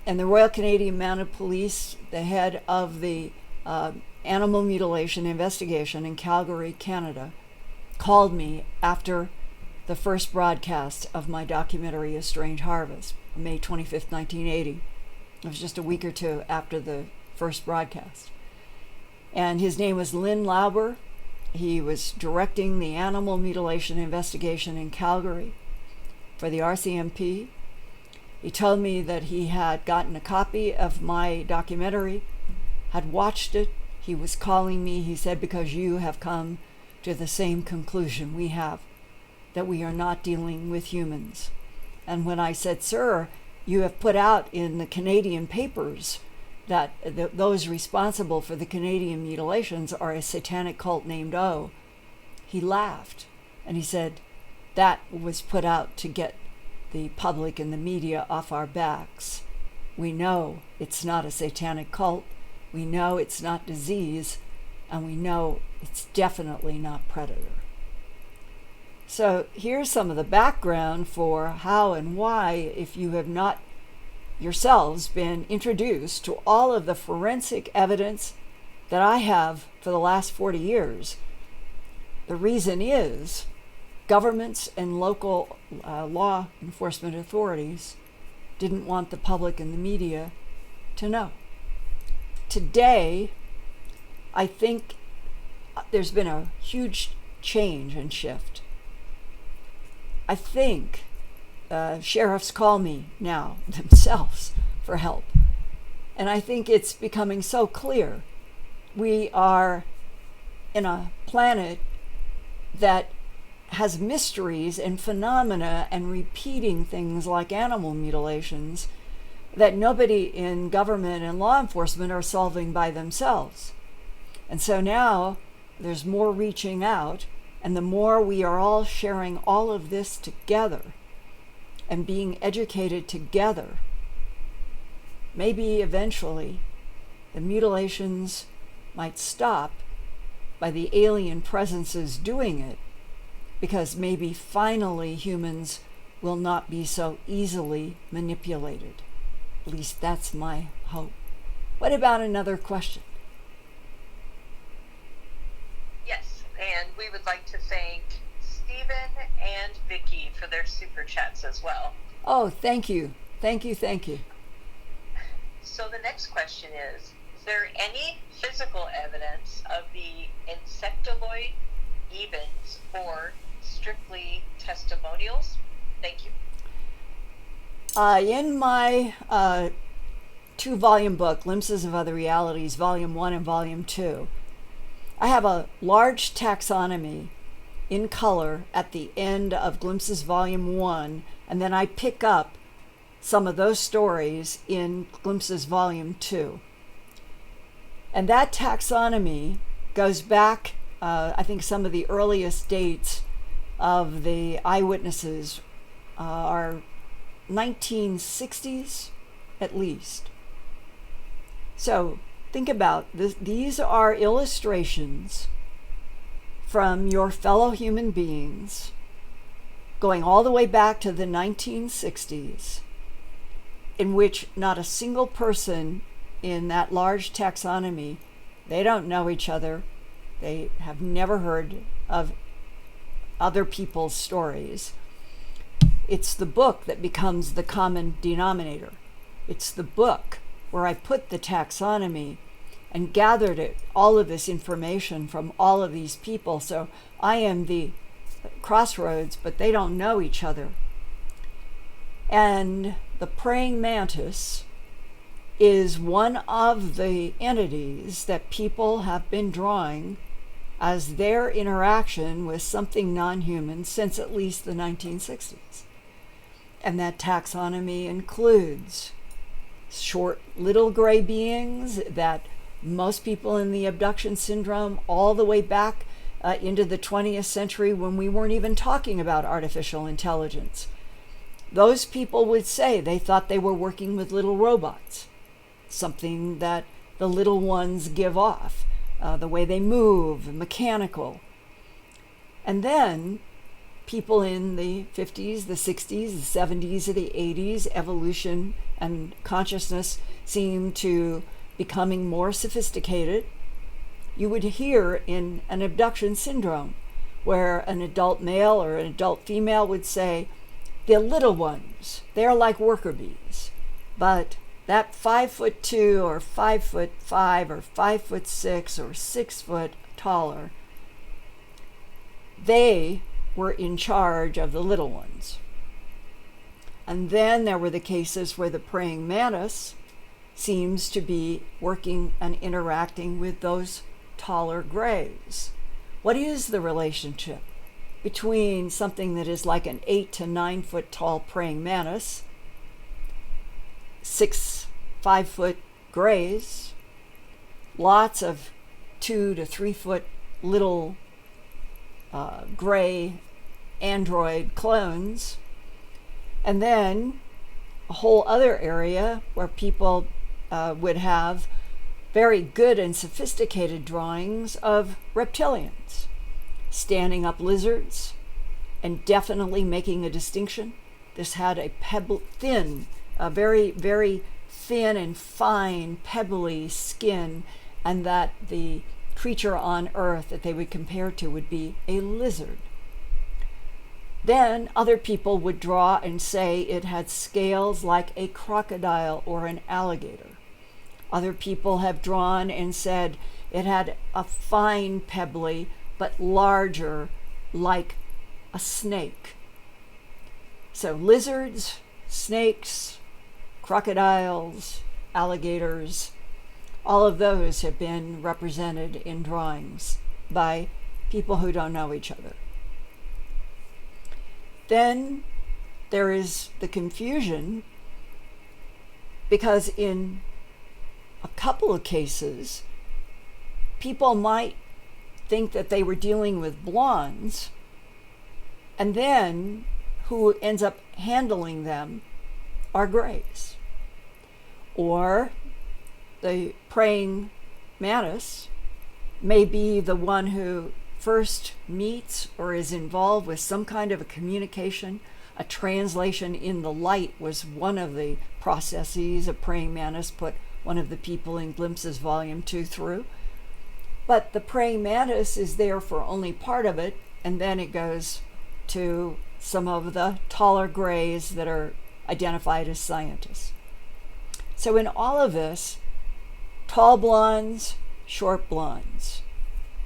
And the Royal Canadian Mounted Police, the head of the animal mutilation investigation in Calgary, Canada, called me after the first broadcast of my documentary, A Strange Harvest, May 25th, 1980. It was just a week or two after the first broadcast. And his name was Lynn Lauber. He was directing the animal mutilation investigation in Calgary for the RCMP. He told me that he had gotten a copy of my documentary, had watched it, He was calling me, he said, because you have come to the same conclusion we have, that we are not dealing with humans. And when I said, sir, you have put out in the Canadian papers that those responsible for the Canadian mutilations are a satanic cult named O, he laughed and he said, that was put out to get the public and the media off our backs. We know it's not a satanic cult, we know it's not disease, and we know it's definitely not predator. So here's some of the background for how and why, if you have not yourselves been introduced to all of the forensic evidence that I have for the last 40 years. The reason is governments and local law enforcement authorities didn't want the public and the media to know. Today, I think there's been a huge change and shift. I think sheriffs call me now themselves for help. And I think it's becoming so clear. We are in a planet that has mysteries and phenomena and repeating things like animal mutilations that nobody in government and law enforcement are solving by themselves. And so now there's more reaching out, and the more we are all sharing all of this together and being educated together, maybe eventually the mutilations might stop by the alien presences doing it, because maybe finally humans will not be so easily manipulated. At least that's my hope. What about another question?
Yes, and we would like to thank Stephen and Vicky for their super chats as well.
Oh, thank you. Thank you, thank you.
So the next question is there any physical evidence of the insectoid events or strictly testimonials? Thank you.
In my 2-volume book, Glimpses of Other Realities, Volume 1 and Volume 2, I have a large taxonomy in color at the end of Glimpses Volume 1, and then I pick up some of those stories in Glimpses Volume 2. And that taxonomy goes back, I think some of the earliest dates of the eyewitnesses are 1960s at least. So think about this. These are illustrations from your fellow human beings going all the way back to the 1960s, in which not a single person in that large taxonomy, they don't know each other, they have never heard of other people's stories. It's the book that becomes the common denominator. It's the book where I put the taxonomy and gathered all of this information from all of these people. So I am the crossroads, but they don't know each other. And the praying mantis is one of the entities that people have been drawing as their interaction with something non-human since at least the 1960s. And that taxonomy includes short little gray beings that most people in the abduction syndrome all the way back into the 20th century, when we weren't even talking about artificial intelligence, those people would say they thought they were working with little robots, something that the little ones give off, the way they move, mechanical. And then people in the 50s, the 60s, the 70s, or the 80s, evolution and consciousness seemed to becoming more sophisticated. You would hear in an abduction syndrome where an adult male or an adult female would say, the little ones, they're like worker bees, but that 5'2" or 5'5" or 5'6" or 6 foot taller, they were in charge of the little ones. And then there were the cases where the praying mantis seems to be working and interacting with those taller grays. What is the relationship between something that is like an 8 to 9 foot tall praying mantis, 5 foot grays, lots of 2 to 3 foot little gray android clones, and then a whole other area where people would have very good and sophisticated drawings of reptilians, standing up lizards, and definitely making a distinction. This had a very, very thin and fine, pebbly skin, and that the creature on Earth that they would compare to would be a lizard. Then other people would draw and say it had scales like a crocodile or an alligator. Other people have drawn and said it had a fine, pebbly, but larger, like a snake. So lizards, snakes, crocodiles, alligators, all of those have been represented in drawings by people who don't know each other. Then there is the confusion, because in a couple of cases, people might think that they were dealing with blondes, and then who ends up handling them are grays. Or the praying mantis may be the one who first meets or is involved with some kind of a communication. A translation in the light was one of the processes a praying mantis put one of the people in Glimpses Volume 2 through. But the praying mantis is there for only part of it, and then it goes to some of the taller grays that are identified as scientists. So in all of this, tall blondes, short blondes,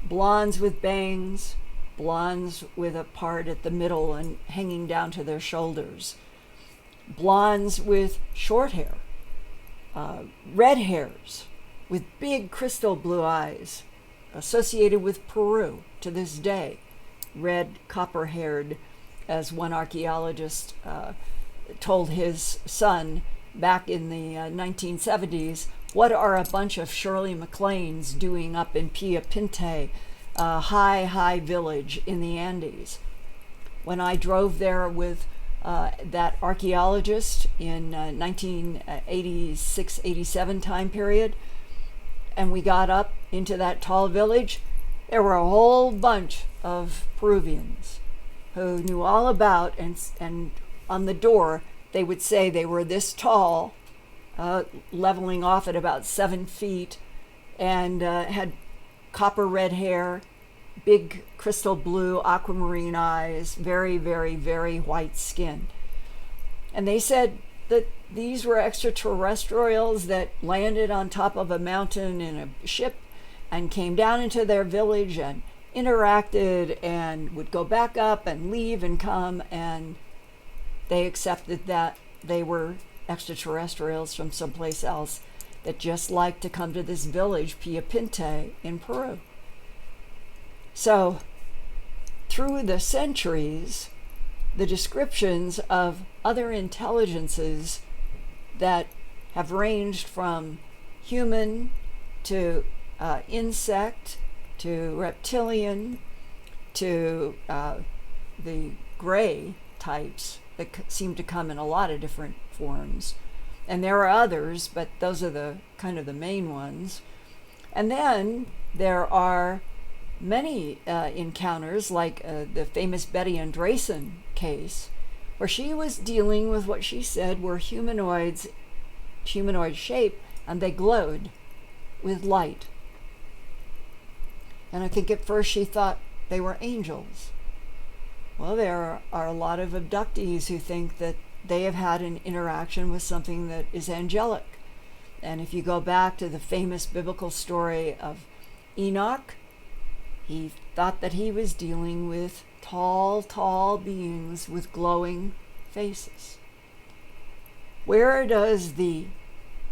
blondes with bangs, blondes with a part at the middle and hanging down to their shoulders, blondes with short hair, red hairs with big crystal blue eyes, associated with Peru to this day, red, copper-haired, as one archaeologist told his son back in the 1970s, what are a bunch of Shirley MacLaines doing up in Pia Pinte, a high village in the Andes? When I drove there with that archaeologist in 1986-87 time period, and we got up into that tall village, there were a whole bunch of Peruvians who knew all about, and on the door they would say they were this tall, leveling off at about 7 feet, and had copper red hair, big crystal blue aquamarine eyes, very, very, very white skin. And they said that these were extraterrestrials that landed on top of a mountain in a ship and came down into their village and interacted and would go back up and leave and come, and they accepted that they were extraterrestrials from someplace else that just liked to come to this village, Pia Pinte, in Peru. So, through the centuries, the descriptions of other intelligences that have ranged from human to insect to reptilian to the gray types that seem to come in a lot of different forms. And there are others, but those are the kind of the main ones. And then there are many encounters, like the famous Betty Andresen case, where she was dealing with what she said were humanoid shape, and they glowed with light. And I think at first she thought they were angels. Well, there are a lot of abductees who think that they have had an interaction with something that is angelic. And if you go back to the famous biblical story of Enoch, he thought that he was dealing with tall beings with glowing faces. Where does the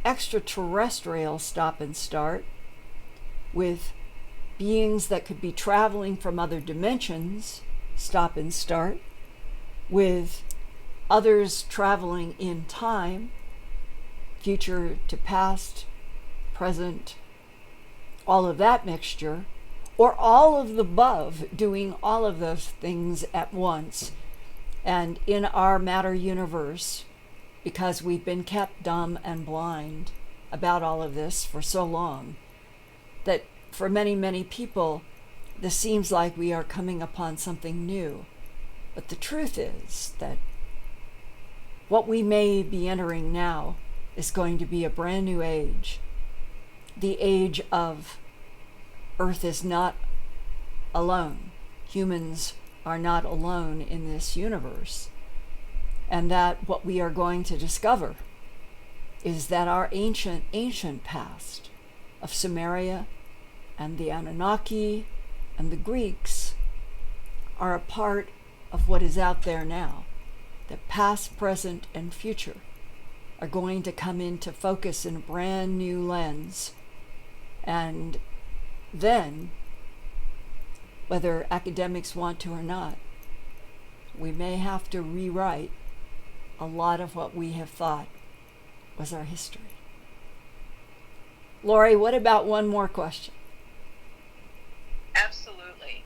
extraterrestrial stop and start, with beings that could be traveling from other dimensions stop and start, with others traveling in time, future to past, present, all of that mixture, or all of the above, doing all of those things at once. And in our matter universe, because we've been kept dumb and blind about all of this for so long, that for many, many people, this seems like we are coming upon something new. But the truth is that what we may be entering now is going to be a brand new age. The age of Earth is not alone. Humans are not alone in this universe. And that what we are going to discover is that our ancient past of Sumeria and the Anunnaki and the Greeks are a part of what is out there now. That past, present, and future are going to come into focus in a brand new lens. And then, whether academics want to or not, we may have to rewrite a lot of what we have thought was our history. Lori, what about one more question?
Absolutely.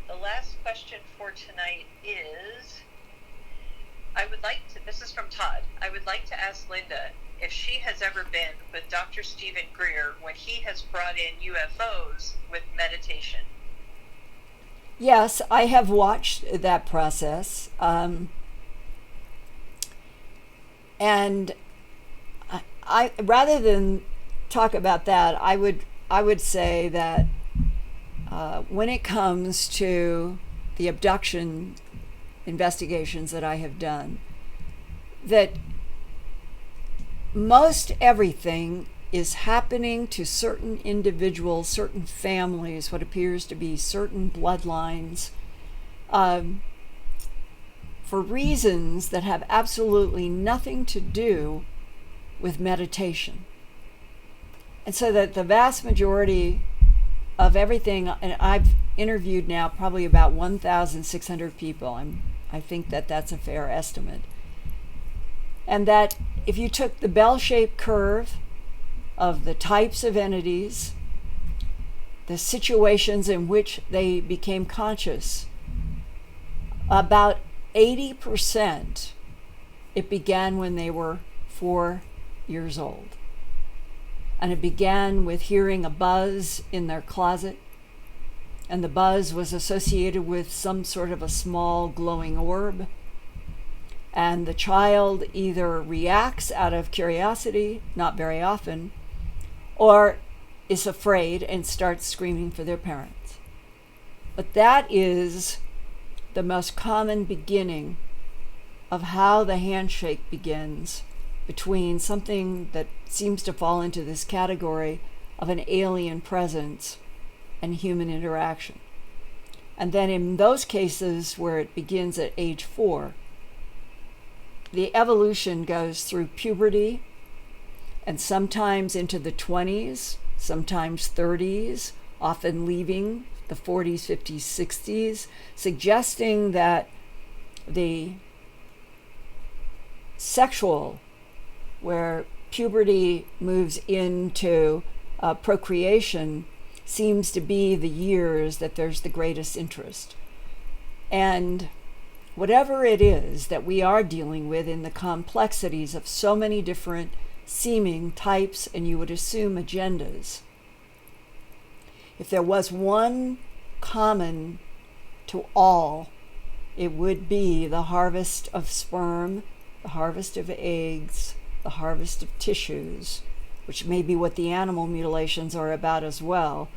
The last question for tonight is, this is from Todd. I would like to ask Linda if she has ever been with Dr. Stephen Greer when he has brought in UFOs with meditation.
Yes, I have watched that process. And I rather than talk about that, I would say that when it comes to the abduction investigations that I have done, that most everything is happening to certain individuals, certain families, what appears to be certain bloodlines, for reasons that have absolutely nothing to do with meditation. And so that the vast majority of everything, and I've interviewed now probably about 1,600 people, I think that that's a fair estimate. And that if you took the bell-shaped curve of the types of entities, the situations in which they became conscious, about 80% it began when they were 4 years old. And it began with hearing a buzz in their closet, and the buzz was associated with some sort of a small glowing orb. And the child either reacts out of curiosity, not very often, or is afraid and starts screaming for their parents. But that is the most common beginning of how the handshake begins between something that seems to fall into this category of an alien presence and human interaction. And then in those cases where it begins at age 4, the evolution goes through puberty and sometimes into the 20s, sometimes 30s, often leaving the 40s, 50s, 60s, suggesting that the sexual, where puberty moves into procreation, seems to be the years that there's the greatest interest. And whatever it is that we are dealing with in the complexities of so many different seeming types, and you would assume agendas, if there was one common to all, it would be the harvest of sperm, the harvest of eggs, the harvest of tissues, which may be what the animal mutilations are about as well.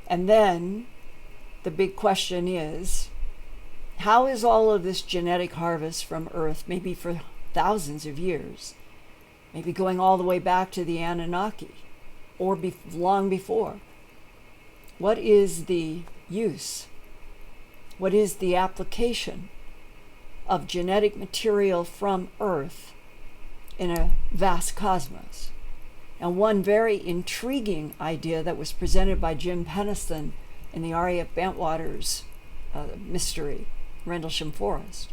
And then the big question is, how is all of this genetic harvest from Earth, maybe for thousands of years, maybe going all the way back to the Anunnaki, or long before? What is the use? What is the application of genetic material from Earth in a vast cosmos? And one very intriguing idea that was presented by Jim Penniston in the R.A.F. Bentwaters mystery, Rendlesham Forest,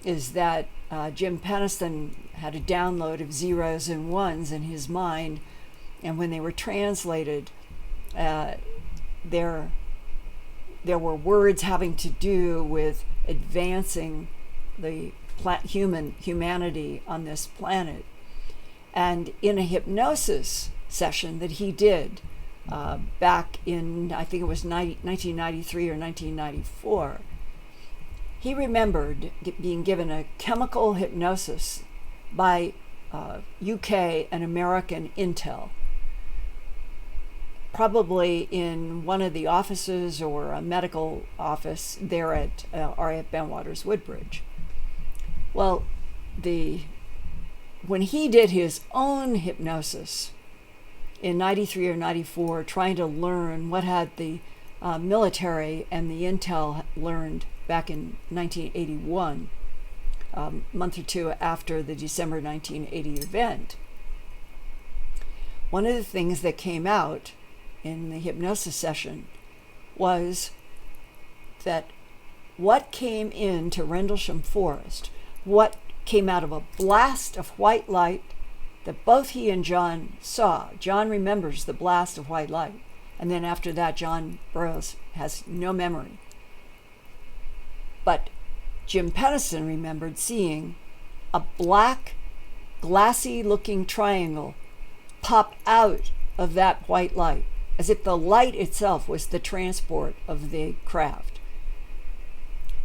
is that Jim Penniston had a download of zeros and ones in his mind, and when they were translated, there were words having to do with advancing the humanity on this planet. And in a hypnosis session that he did back in, I think it was 1993 or 1994, he remembered being given a chemical hypnosis by UK and American intel, probably in one of the offices or a medical office there at R.A.F. Bentwaters Woodbridge. Well, when he did his own hypnosis in 93 or 94, trying to learn what had the military and the intel learned back in 1981, a month or two after the December 1980 event, one of the things that came out in the hypnosis session was that what came into Rendlesham Forest, what came out of a blast of white light that both he and John saw. John remembers the blast of white light, and then after that, John Burroughs has no memory. But Jim Penniston remembered seeing a black, glassy-looking triangle pop out of that white light, as if the light itself was the transport of the craft.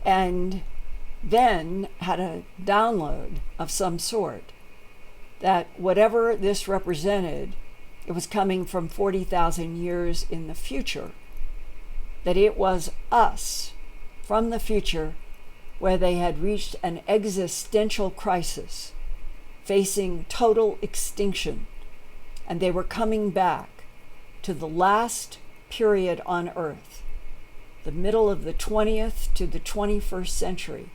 And then had a download of some sort that whatever this represented, it was coming from 40,000 years in the future, that it was us from the future where they had reached an existential crisis, facing total extinction, and they were coming back to the last period on Earth, the middle of the 20th to the 21st century,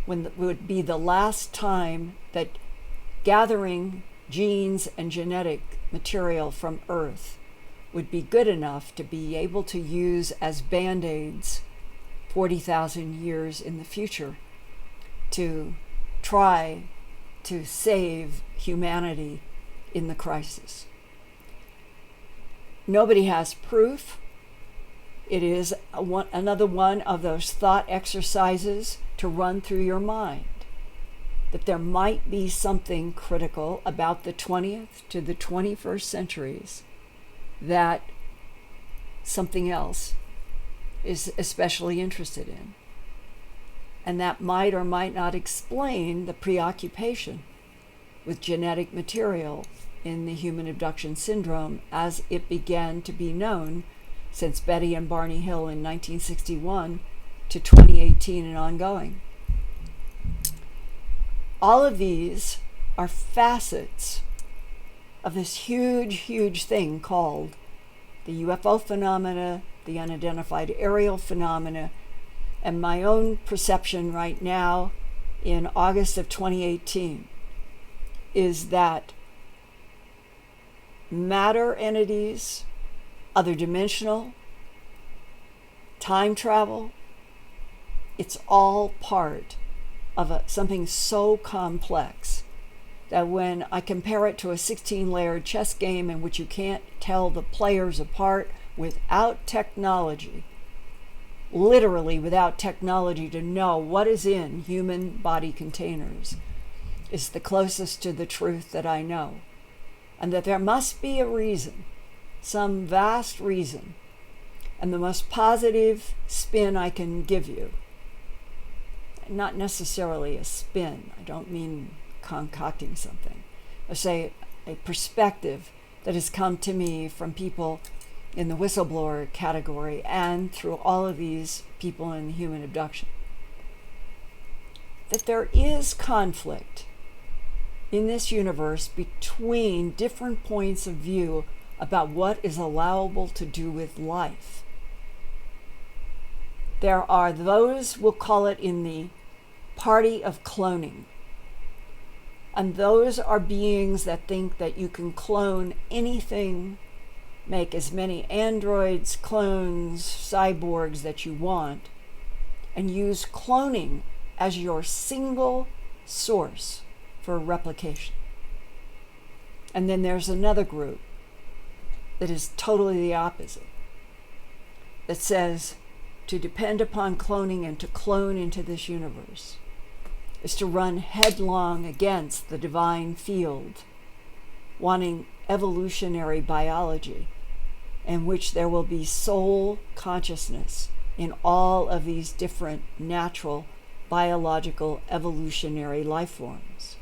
when it would be the last time that gathering genes and genetic material from Earth would be good enough to be able to use as band-aids 40,000 years in the future to try to save humanity in the crisis. Nobody has proof. It is another one of those thought exercises to run through your mind, that there might be something critical about the 20th to the 21st centuries that something else is especially interested in. And that might or might not explain the preoccupation with genetic material in the human abduction syndrome as it began to be known since Betty and Barney Hill in 1961 to 2018 and ongoing. All of these are facets of this huge, huge thing called the UFO phenomena, the unidentified aerial phenomena, and my own perception right now in August of 2018 is that matter entities, other dimensional, time travel, it's all part of something so complex that when I compare it to a 16-layered chess game in which you can't tell the players apart without technology, literally without technology to know what is in human body containers, is the closest to the truth that I know. And that there must be a reason, some vast reason, and the most positive spin I can give you, not necessarily a spin, I don't mean concocting something, I say a perspective that has come to me from people in the whistleblower category and through all of these people in human abduction, that there is conflict in this universe between different points of view about what is allowable to do with life. There are those, we'll call it in the party of cloning, And those are beings that think that you can clone anything, make as many androids, clones, cyborgs that you want, and use cloning as your single source for replication. And then there's another group that is totally the opposite, that says to depend upon cloning and to clone into this universe is to run headlong against the divine field, wanting evolutionary biology in which there will be soul consciousness in all of these different natural biological evolutionary life forms,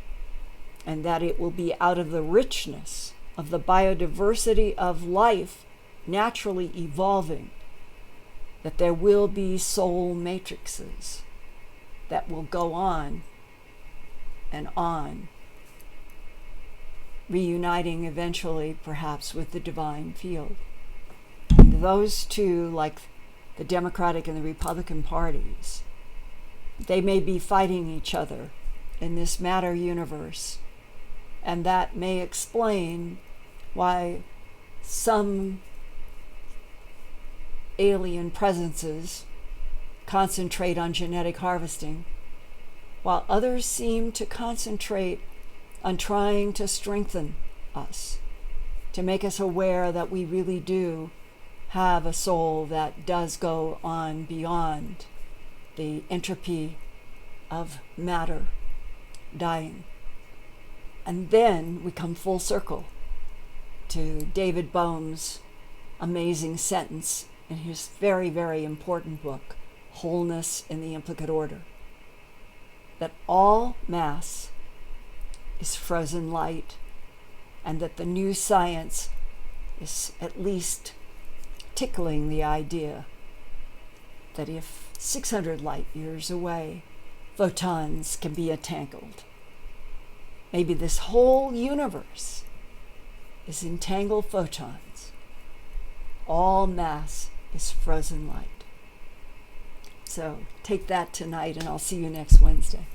and that it will be out of the richness of the biodiversity of life naturally evolving that there will be soul matrices that will go on and on, reuniting eventually perhaps with the divine field. And those two, like the Democratic and the Republican parties, they may be fighting each other in this matter universe, and that may explain why some alien presences concentrate on genetic harvesting, while others seem to concentrate on trying to strengthen us, to make us aware that we really do have a soul that does go on beyond the entropy of matter dying. And then we come full circle to David Bohm's amazing sentence in his very, very important book, Wholeness in the Implicate Order, that all mass is frozen light, and that the new science is at least tickling the idea that if 600 light years away, photons can be entangled, maybe this whole universe is entangled photons. All mass is frozen light. So take that tonight, and I'll see you next Wednesday.